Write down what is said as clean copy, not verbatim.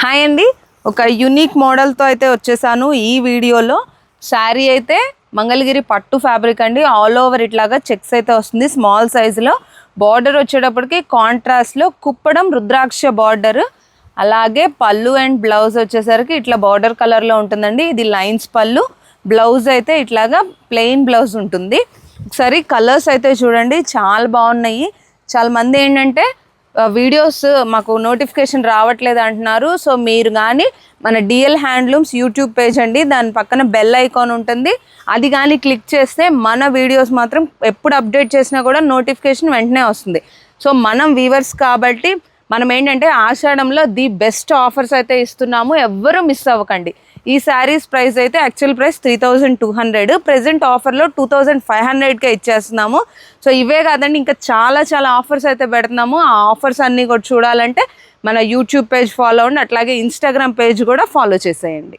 Hi అండి, ఒక unique మోడల్తో అయితే వచ్చేసాను ఈ వీడియోలో. శారీ అయితే మంగళగిరి పట్టు ఫ్యాబ్రిక్ అండి. ఆల్ ఓవర్ ఇట్లాగా చెక్స్ అయితే వస్తుంది స్మాల్ సైజులో. బార్డర్ వచ్చేటప్పటికి కాంట్రాస్ట్లో కుప్పడం రుద్రాక్ష బార్డర్. అలాగే పళ్ళు అండ్ బ్లౌజ్ వచ్చేసరికి ఇట్లా బార్డర్ కలర్లో ఉంటుందండి. ఇది లైన్స్ పళ్ళు, బ్లౌజ్ అయితే ఇట్లాగా ప్లెయిన్ బ్లౌజ్ ఉంటుంది. ఒకసారి కలర్స్ అయితే చూడండి, చాలా బాగున్నాయి. చాలా మంది ఏంటంటే వీడియోస్ మాకు నోటిఫికేషన్ రావట్లేదు అంటున్నారు. సో మీరు కానీ మన డిఎల్ హ్యాండ్లూమ్స్ యూట్యూబ్ పేజ్ అండి, దాని పక్కన బెల్ ఐకాన్ ఉంటుంది, అది కానీ క్లిక్ చేస్తే మన వీడియోస్ మాత్రం ఎప్పుడు అప్డేట్ చేసినా కూడా నోటిఫికేషన్ వెంటనే వస్తుంది. సో మనం వీవర్స్ కాబట్టి మనం ఏంటంటే ఆషాఢంలో ది బెస్ట్ ఆఫర్స్ అయితే ఇస్తున్నాము, ఎవ్వరూ మిస్ అవ్వకండి. ఈ శారీస్ ప్రైస్ అయితే యాక్చువల్ ప్రైస్ 3200, ప్రెజెంట్ ఆఫర్లో 2500కే ఇచ్చేస్తున్నాము. సో ఇవే కాదండి, ఇంకా చాలా చాలా ఆఫర్స్ అయితే పెడుతున్నాము. ఆ ఆఫర్స్ అన్నీ కూడా చూడాలంటే మన యూట్యూబ్ పేజ్ ఫాలో అవ్వండి, అట్లాగే ఇన్స్టాగ్రామ్ పేజ్ కూడా ఫాలో చేసేయండి.